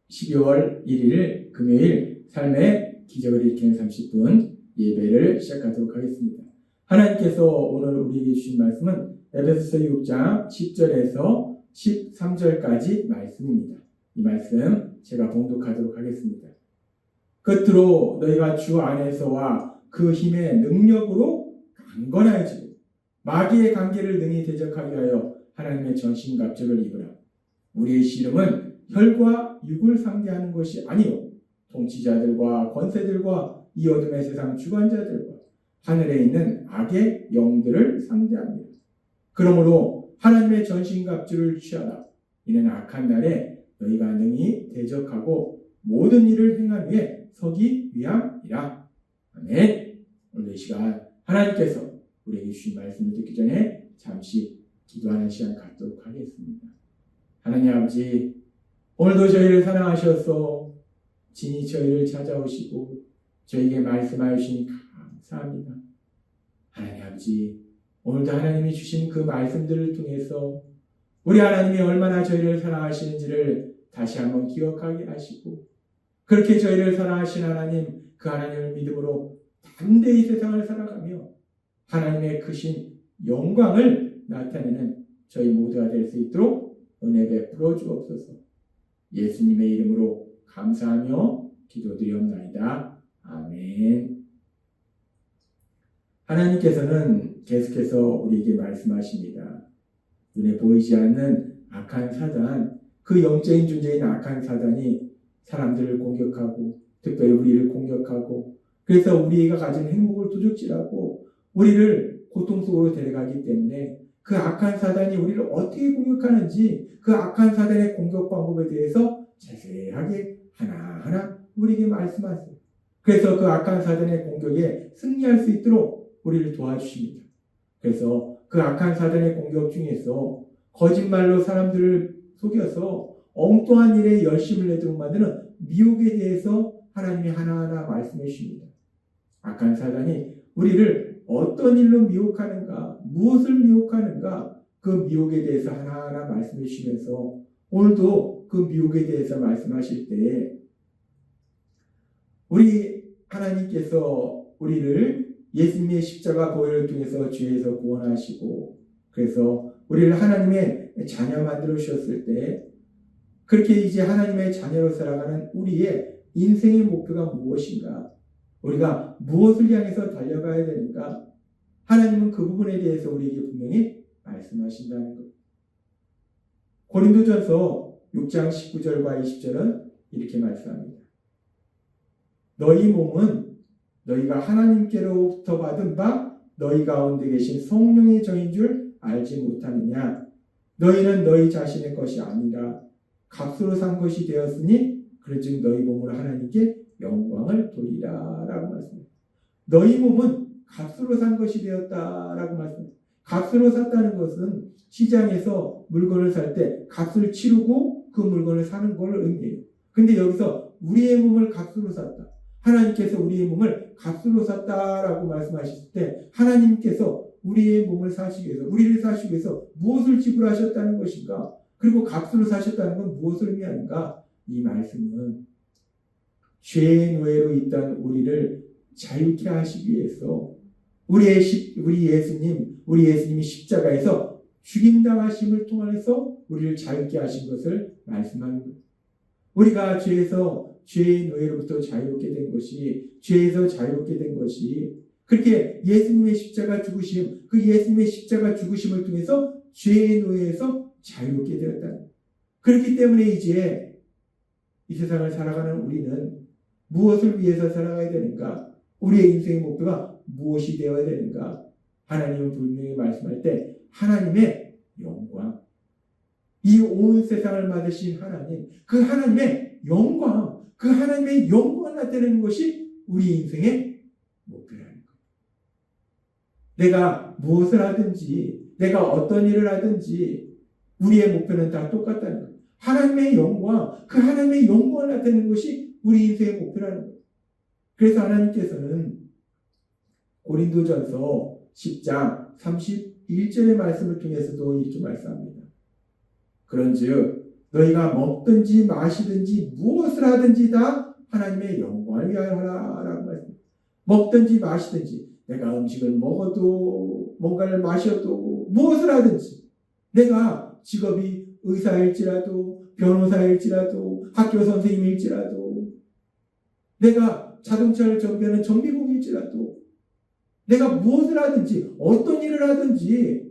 12월 1일 금요일 삶의 기적을 일으키는 30분 예배를 시작하도록 하겠습니다. 하나님께서 오늘 우리에게 주신 말씀은 에베소서 6장 10절에서 13절까지 말씀입니다. 이 말씀 제가 봉독하도록 하겠습니다. 끝으로 너희가 주 안에서와 그 힘의 능력으로 강건하여지고 마귀의 관계를 능히 대적하게 하여 하나님의 전신갑주를 입으라. 우리의 씨름은 혈과 육을 상대하는 것이 아니요 통치자들과 권세들과 이 어둠의 세상 주관자들과 하늘에 있는 악의 영들을 상대합니다. 그러므로 하나님의 전신갑주를 취하라. 이는 악한 날에 너희가 능히 대적하고 모든 일을 행한 후에 서기 위함이라. 아멘. 오늘 이 시간 하나님께서 우리에게 주신 말씀을 듣기 전에 잠시 기도하는 시간 갖도록 하겠습니다. 하나님 아버지, 오늘도 저희를 사랑하셔서 진히 저희를 찾아오시고 저희에게 말씀하여 주시니 감사합니다. 하나님 아버지, 오늘도 하나님이 주신 그 말씀들을 통해서 우리 하나님이 얼마나 저희를 사랑하시는지를 다시 한번 기억하게 하시고 그렇게 저희를 사랑하신 하나님, 그 하나님을 믿음으로 담대히 세상을 살아가며 하나님의 크신 영광을 나타내는 저희 모두가 될 수 있도록 은혜 베풀어 주옵소서. 예수님의 이름으로 감사하며 기도드리옵나이다. 아멘. 하나님께서는 계속해서 우리에게 말씀하십니다. 눈에 보이지 않는 악한 사단, 그 영적인 존재인 악한 사단이 사람들을 공격하고 특별히 우리를 공격하고 그래서 우리가 가진 행복을 도둑질하고 우리를 고통 속으로 데려가기 때문에 그 악한 사단이 우리를 어떻게 공격하는지 그 악한 사단의 공격 방법에 대해서 자세하게 하나하나 우리에게 말씀하세요. 그래서 그 악한 사단의 공격에 승리할 수 있도록 우리를 도와주십니다. 그래서 그 악한 사단의 공격 중에서 거짓말로 사람들을 속여서 엉뚱한 일에 열심을 내도록 만드는 미혹에 대해서 하나님이 하나하나 말씀해 주십니다. 악한 사단이 우리를 어떤 일로 미혹하는가, 무엇을 미혹하는가, 그 미혹에 대해서 하나하나 말씀해 주시면서 오늘도 그 미혹에 대해서 말씀하실 때 우리 하나님께서 우리를 예수님의 십자가 보혈을 통해서 죄에서 구원하시고 그래서 우리를 하나님의 자녀 만들어 주셨을 때 그렇게 이제 하나님의 자녀로 살아가는 우리의 인생의 목표가 무엇인가? 우리가 무엇을 향해서 달려가야 되는가? 하나님은 그 부분에 대해서 우리에게 분명히 말씀하신다는 것. 고린도전서 6장 19절과 20절은 이렇게 말씀합니다. 너희 몸은 너희가 하나님께로부터 받은 바 너희 가운데 계신 성령의 정인 줄 알지 못하느냐? 너희는 너희 자신의 것이 아니라 값으로 산 것이 되었으니 그런즉 너희 몸으로 하나님께 영광을 돌리라 라고 말씀합니다. 너희 몸은 값으로 산 것이 되었다라고 말씀합니다. 값으로 샀다는 것은 시장에서 물건을 살 때 값을 치르고 그 물건을 사는 걸 의미해요. 근데 여기서 우리의 몸을 값으로 샀다. 하나님께서 우리의 몸을 값으로 샀다라고 말씀하셨을 때 하나님께서 우리의 몸을 사시기 위해서 우리를 사시기 위해서 무엇을 지불하셨다는 것인가? 그리고 값으로 사셨다는 건 무엇을 의미하는가? 이 말씀은 죄의 노예로 있던 우리를 자유케 하시기 위해서 우리 예수님이 십자가에서 죽임당하심을 통해서 우리를 자유케 하신 것을 말씀하는 거예요. 우리가 죄의 노예로부터 자유롭게 된 것이 죄에서 자유롭게 된 것이 그렇게 예수님의 십자가 죽으심 그 예수님의 십자가 죽으심을 통해서 죄의 노예에서 자유롭게 되었다. 그렇기 때문에 이제 이 세상을 살아가는 우리는 무엇을 위해서 살아가야 되는가? 우리의 인생의 목표가 무엇이 되어야 되는가? 하나님은 분명히 말씀할 때 하나님의 영광, 이 온 세상을 만드신 하나님, 그 하나님의 영광, 그 하나님의 영광을 나타내는 것이 우리 인생의 목표라는 거예요. 내가 무엇을 하든지, 내가 어떤 일을 하든지 우리의 목표는 다 똑같다는 거예요. 하나님의 영광, 그 하나님의 영광을 나타내는 것이 우리 인생의 목표라는 거예요. 그래서 하나님께서는 고린도전서 10장 31절의 말씀을 통해서도 이렇게 말씀합니다. 그런즉 너희가 먹든지 마시든지 무엇을 하든지 다 하나님의 영광을 위하여 하라라고 말씀합니다. 먹든지 마시든지 내가 음식을 먹어도 뭔가를 마셔도 무엇을 하든지 내가 직업이 의사일지라도 변호사일지라도 학교 선생님일지라도 내가 자동차를 정비하는 정비공일지라도 내가 무엇을 하든지 어떤 일을 하든지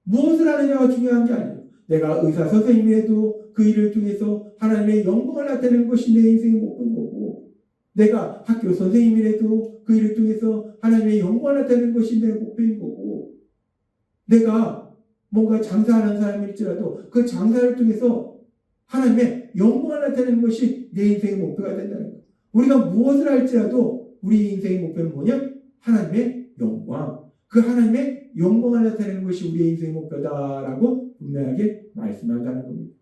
무엇을 하느냐가 중요한 게 아니에요. 내가 의사 선생님이라도 그 일을 통해서 하나님의 영광을 나타내는 것이 내 인생의 목표인 거고 내가 학교 선생님이라도 그 일을 통해서 하나님의 영광을 나타내는 것이 내 목표인 거고 내가 뭔가 장사하는 사람일지라도 그 장사를 통해서 하나님의 영광을 나타내는 것이 내 인생의 목표가 된다는 거예요. 우리가 무엇을 할지라도 우리 인생의 목표는 뭐냐? 하나님의 영광. 그 하나님의 영광을 나타내는 것이 우리의 인생의 목표다라고 분명하게 말씀한다는 겁니다.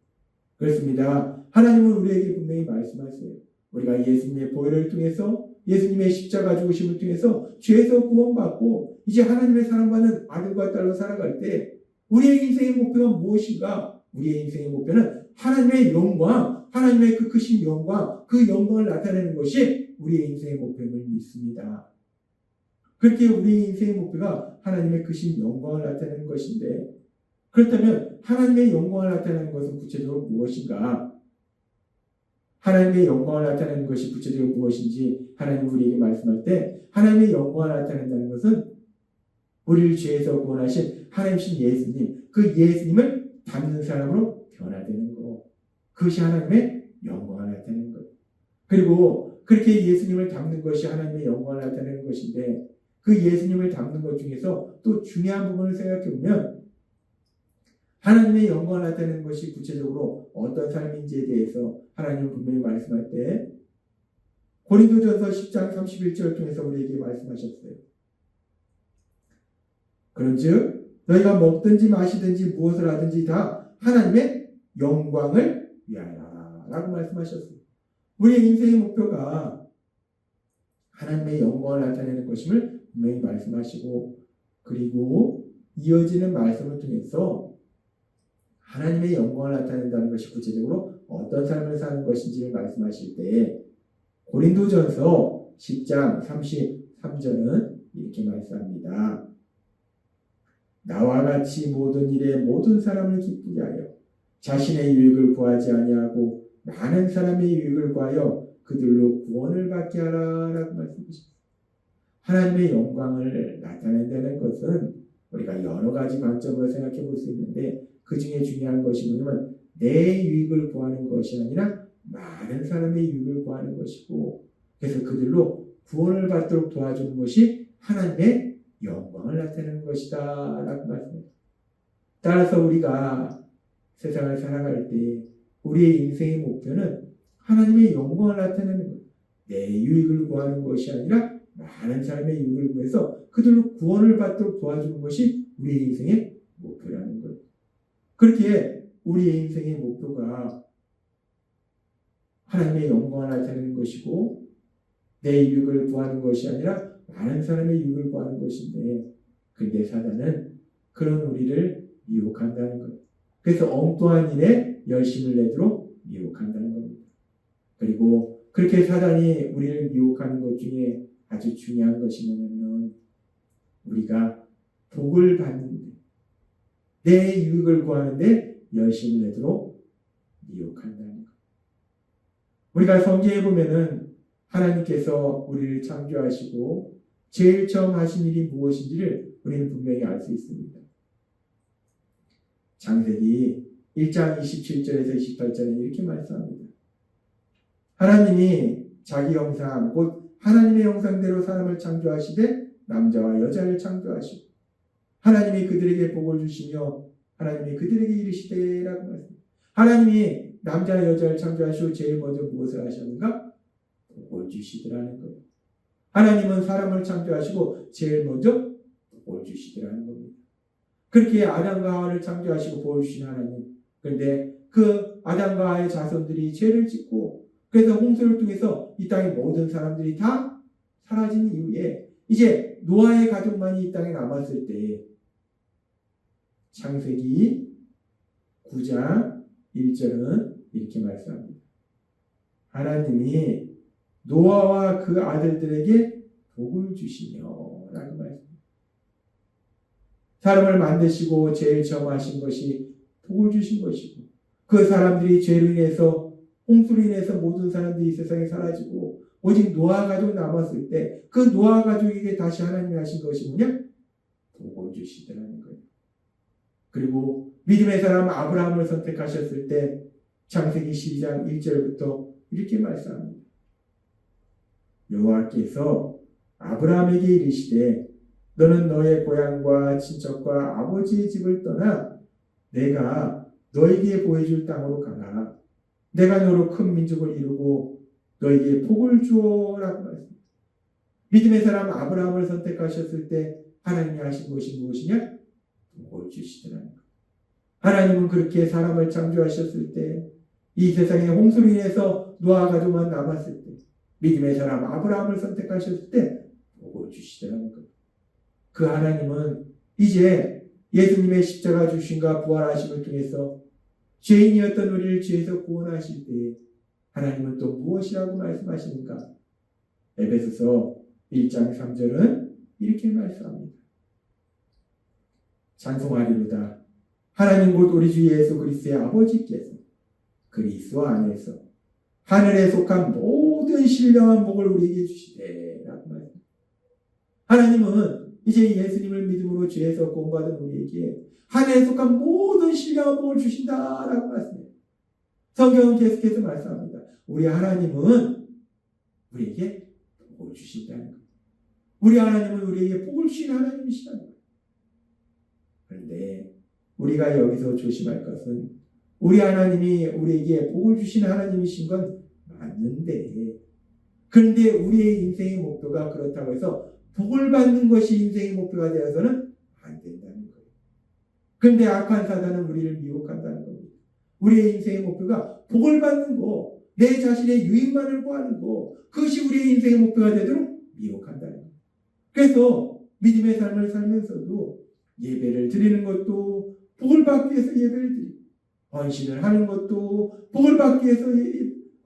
그렇습니다. 하나님은 우리에게 분명히 말씀하세요. 우리가 예수님의 보혈을 통해서 예수님의 십자가 죽으심을 통해서 죄에서 구원받고 이제 하나님의 사랑받는 아들과 딸로 살아갈 때 우리의 인생의 목표가 무엇인가? 우리의 인생의 목표는 하나님의 영광, 하나님의 그 크신 영광, 그 영광을 나타내는 것이 우리의 인생의 목표임을 믿습니다. 그렇게 우리의 인생의 목표가 하나님의 크신 영광을 나타내는 것인데 그렇다면 하나님의 영광을 나타내는 것은 구체적으로 무엇인가? 하나님의 영광을 나타내는 것이 구체적으로 무엇인지 하나님 우리에게 말씀할 때 하나님의 영광을 나타낸다는 것은 우리를 죄에서 구원하신 하나님이신 예수님, 그 예수님을 닮는 사람으로 변화되는 것. 그것이 하나님의 영광을 나타내는 것. 그리고 그렇게 예수님을 닮는 것이 하나님의 영광을 나타내는 것인데 그 예수님을 닮는 것 중에서 또 중요한 부분을 생각해 보면 하나님의 영광을 나타내는 것이 구체적으로 어떤 삶인지에 대해서 하나님은 분명히 말씀할 때 고린도전서 10장 31절을 통해서 우리에게 말씀하셨어요. 그런즉 너희가 먹든지 마시든지 무엇을 하든지 다 하나님의 영광을 위하여 라고 말씀하셨어요. 우리의 인생의 목표가 하나님의 영광을 나타내는 것임을 분명히 말씀하시고 그리고 이어지는 말씀을 통해서 하나님의 영광을 나타낸다는 것이 구체적으로 어떤 삶을 사는 것인지를 말씀하실 때 고린도전서 10장 33절은 이렇게 말씀합니다. 나와 같이 모든 일에 모든 사람을 기쁘게 하여 자신의 유익을 구하지 아니하고 많은 사람의 유익을 구하여 그들로 구원을 받게 하라라고 말씀하십니다. 하나님의 영광을 나타낸다는 것은 우리가 여러 가지 관점으로 생각해 볼 수 있는데 그 중에 중요한 것이 뭐냐면 내 유익을 구하는 것이 아니라 많은 사람의 유익을 구하는 것이고 그래서 그들로 구원을 받도록 도와주는 것이 하나님의 영광을 나타내는 것이다 라고 말씀합니다. 따라서 우리가 세상을 살아갈 때 우리의 인생의 목표는 하나님의 영광을 나타내는 것, 내 유익을 구하는 것이 아니라 많은 사람의 유익을 구해서 그들로 구원을 받도록 도와주는 것이 우리의 인생의 목표라는 것. 그렇게 우리의 인생의 목표가 하나님의 영광을 나타내는 것이고 내 유익을 구하는 것이 아니라 많은 사람의 유익을 구하는 것인데 근데 사단은 그런 우리를 미혹한다는 것. 그래서 엉뚱한 일에 열심을 내도록 미혹한다는 겁니다. 그리고 그렇게 사단이 우리를 미혹하는 것 중에 아주 중요한 것이 뭐냐면 우리가 복을 받는데 내 유익을 구하는데 열심을 내도록 미혹한다는 것. 우리가 성경에 보면은 하나님께서 우리를 창조하시고 제일 처음 하신 일이 무엇인지를 우리는 분명히 알 수 있습니다. 창세기 1장 27절에서 28절에 이렇게 말씀합니다. 하나님이 자기 형상 곧 하나님의 형상대로 사람을 창조하시되 남자와 여자를 창조하시고 하나님이 그들에게 복을 주시며 하나님이 그들에게 이르시되라고 말씀합니다. 하나님이 남자와 여자를 창조하시고 제일 먼저 무엇을 하셨는가? 복을 주시더라는 거예요. 하나님은 사람을 창조하시고 제일 먼저 복을 주시더라는 겁니다. 그렇게 아담과 하와를 창조하시고 복을 주신 하나님. 그런데 그 아담과 하와의 자손들이 죄를 짓고 그래서 홍수를 통해서 이 땅의 모든 사람들이 다 사라진 이후에 이제 노아의 가족만이 이 땅에 남았을 때 창세기 9장 1절은 이렇게 말씀합니다. 하나님이 노아와 그 아들들에게 복을 주시며 라고 말씀합니다. 사람을 만드시고 제일 처음 하신 것이 복을 주신 것이고 그 사람들이 죄로 인해서 홍수로 인해서 모든 사람들이 이 세상에 사라지고 오직 노아 가족 남았을 때 그 노아 가족에게 다시 하나님이 하신 것이 뭐냐? 복을 주시더라는 거예요. 그리고 믿음의 사람 아브라함을 선택하셨을 때 창세기 12장 1절부터 이렇게 말씀합니다. 여호와께서 아브라함에게 이르시되 너는 너의 고향과 친척과 아버지의 집을 떠나 내가 너에게 보여줄 땅으로 가라. 내가 너로 큰 민족을 이루고 너에게 복을 주어라고 말했습니다. 믿음의 사람 아브라함을 선택하셨을 때 하나님이 하신 것이 무엇이냐? 복을 주시더라는 것. 하나님은 그렇게 사람을 창조하셨을 때 이 세상에 홍수로 인해서 노아 가족만 남았을 때 믿음의 사람 아브라함을 선택하셨을 때 복을 주시더라는 것. 그 하나님은 이제 예수님의 십자가 주심과 부활하심을 통해서 죄인이었던 우리를 죄에서 구원하실 때 하나님은 또 무엇이라고 말씀하시는가? 에베소서 1장 3절은 이렇게 말씀합니다. 찬송하리로다. 하나님 곧 우리 주 예수 그리스도의 아버지께서 그리스도 안에서 하늘에 속한 모든 신령한 복을 우리에게 주시되 라고 말합니다. 하나님은 이제 예수님을 믿음으로 죄에서 구원받은 우리에게 하늘에 속한 모든 신령한 복을 주신다라고 말씀해요. 성경은 계속해서 말씀합니다. 우리 하나님은 우리에게 복을 주신다는 거예요. 우리 하나님은 우리에게 복을 주신 하나님이시라는 거예요. 그런데 우리가 여기서 조심할 것은 우리 하나님이 우리에게 복을 주신 하나님이신 건 맞는데 그런데 우리의 인생의 목표가 그렇다고 해서 복을 받는 것이 인생의 목표가 되어서는 안 된다는 거예요. 그런데 악한 사단은 우리를 미혹한다는 겁니다. 우리의 인생의 목표가 복을 받는 거, 내 자신의 유익만을 구하는 거, 그것이 우리의 인생의 목표가 되도록 미혹한다는 거예요. 그래서 믿음의 삶을 살면서도 예배를 드리는 것도 복을 받기 위해서 예배를 드리고 헌신을 하는 것도 복을 받기 위해서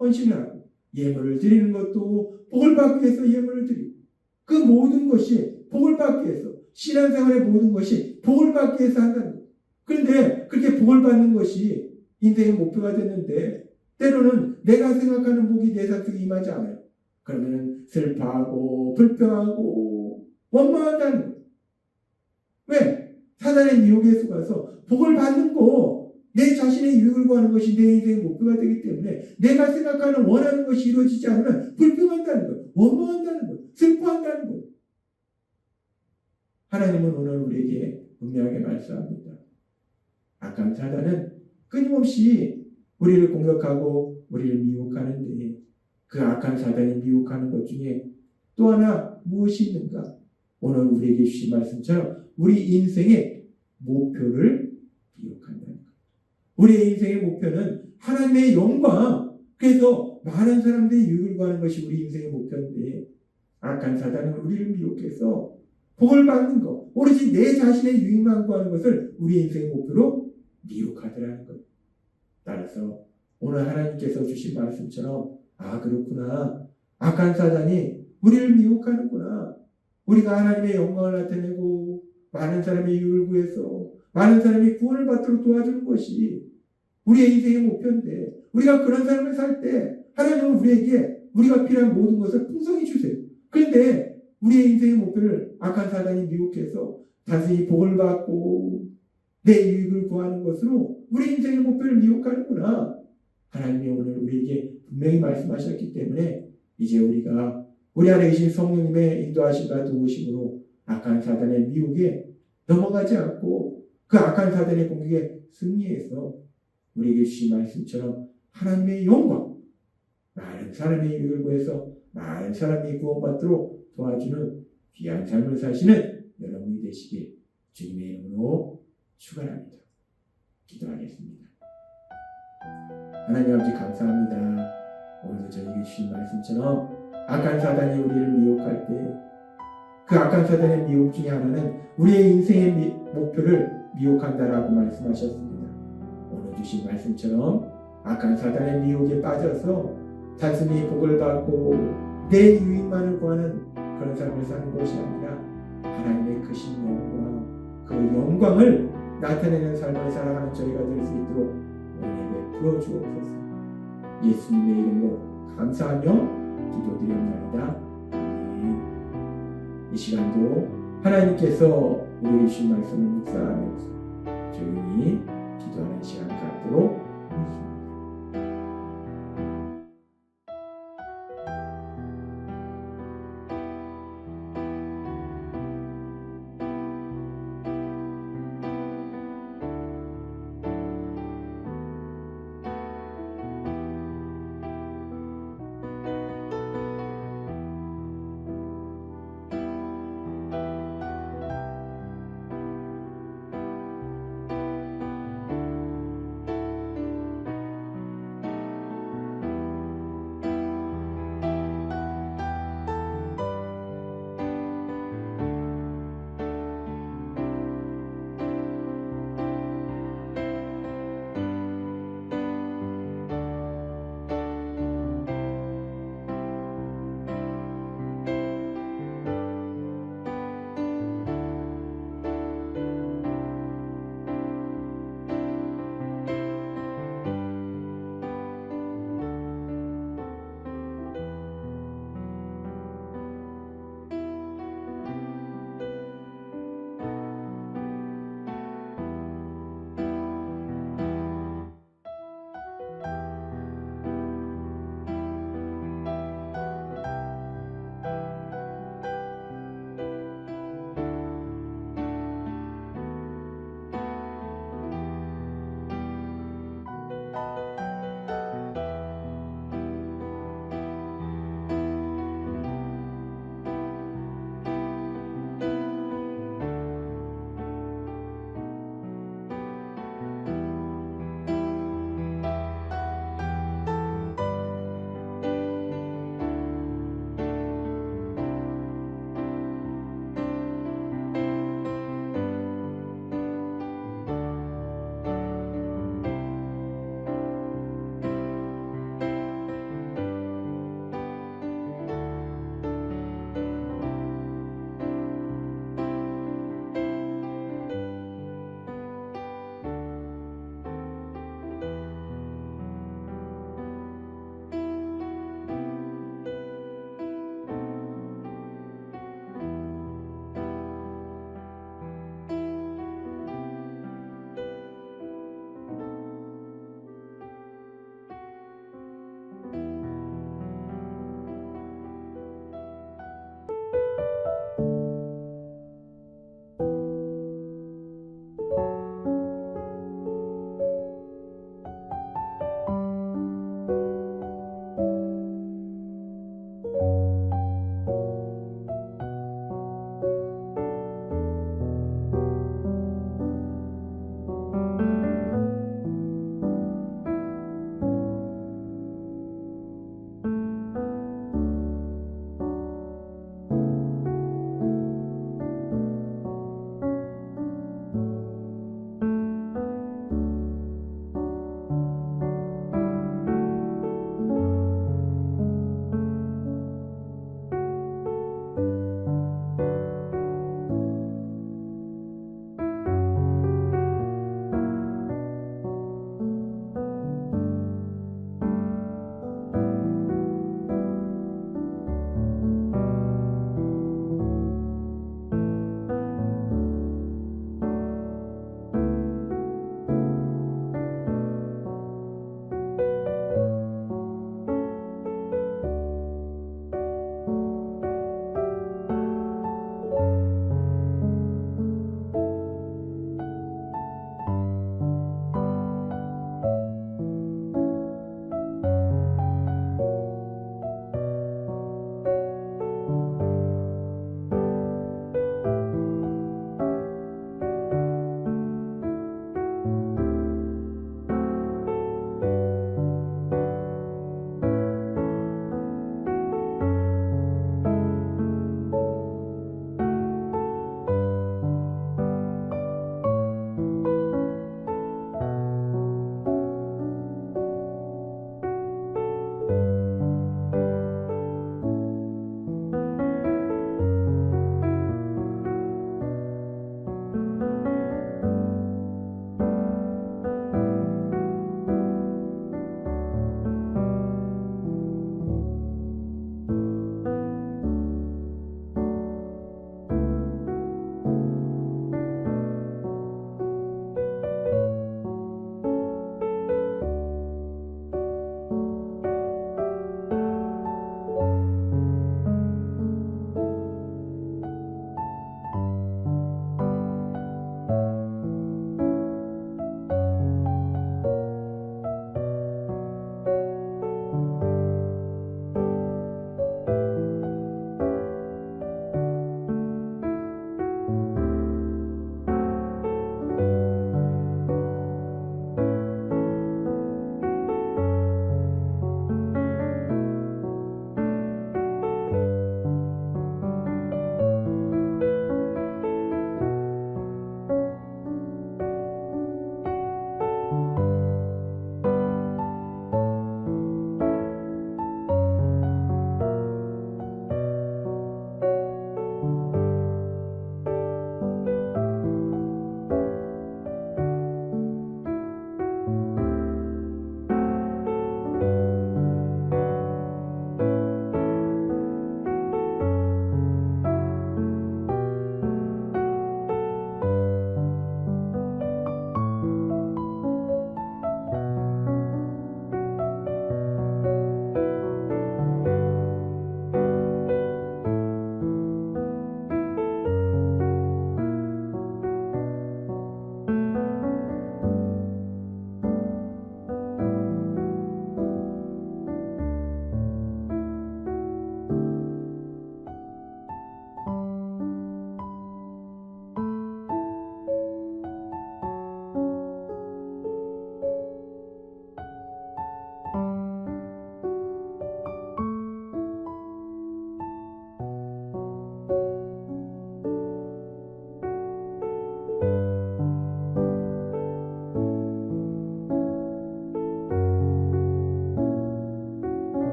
헌신을 하고 예물을 드리는 것도 복을 받기 위해서 예물을 드리고 그 모든 것이 복을 받기 위해서 신앙생활의 모든 것이 복을 받기 위해서 한다는 거예요. 그런데 그렇게 복을 받는 것이 인생의 목표가 됐는데 때로는 내가 생각하는 복이 내 삶 속에 임하지 않아요. 그러면 슬퍼하고 불평하고 원망한다는 거예요. 왜? 사단의 미혹에 속아서 복을 받는 거 내 자신의 유익을 구하는 것이 내 인생의 목표가 되기 때문에 내가 생각하는 원하는 것이 이루어지지 않으면 불평한다는 거예요. 원망한다는 거예요. 슬퍼한다는 거예요. 하나님은 오늘 우리에게 분명하게 말씀합니다. 악한 사단은 끊임없이 우리를 공격하고 우리를 미혹하는데 그 악한 사단이 미혹하는 것 중에 또 하나 무엇이 있는가? 오늘 우리에게 주신 말씀처럼 우리 인생의 목표를 미혹한다는 거예요. 우리의 인생의 목표는 하나님의 영광, 그래서 많은 사람들이 유익을 구하는 것이 우리 인생의 목표인데 악한 사단은 우리를 미혹해서 복을 받는 것, 오로지 내 자신의 유익만 구하는 것을 우리 인생의 목표로 미혹하더라는 것. 따라서 오늘 하나님께서 주신 말씀처럼 그렇구나. 악한 사단이 우리를 미혹하는구나. 우리가 하나님의 영광을 나타내고 많은 사람의 유익을 구해서 많은 사람이 구원을 받도록 도와주는 것이 우리의 인생의 목표인데 우리가 그런 삶을 살 때 하나님은 우리에게 우리가 필요한 모든 것을 풍성히 주세요. 그런데 우리의 인생의 목표를 악한 사단이 미혹해서 단순히 복을 받고 내 유익을 구하는 것으로 우리 인생의 목표를 미혹하는구나. 하나님이 오늘 우리에게 분명히 말씀하셨기 때문에 이제 우리가 우리 안에 계신 성령님의 인도하심과 도우심으로 악한 사단의 미혹에 넘어가지 않고 그 악한 사단의 공격에 승리해서 우리에게 주신 말씀처럼 하나님의 영광, 많은 사람의 유익을 구해서 많은 사람이 구원받도록 도와주는 귀한 삶을 사시는 여러분이 되시길 주님의 이름으로 축원합니다. 기도하겠습니다. 하나님 아버지 감사합니다. 오늘도 저에게 주신 말씀처럼 악한 사단이 우리를 미혹할 때 그 악한 사단의 미혹 중에 하나는 우리의 인생의 목표를 미혹한다라고 말씀하셨습니다. 오늘 오늘 주신 말씀처럼 악한 사단의 미혹에 빠져서 단순히 복을 받고 내 유익만을 구하는 그런 삶을 사는 것이 아니라 하나님의 크신 영과 그 영광을 나타내는 삶을 살아가는 저희가 될 수 있도록 은혜 베풀어 주옵소서. 예수님의 이름으로 감사하며 기도드립니다. 아멘. 이 시간도 하나님께서 우리에게 주신 말씀을 묵상하면서 조용히 기도하는 시간 갖도록 하겠습니다.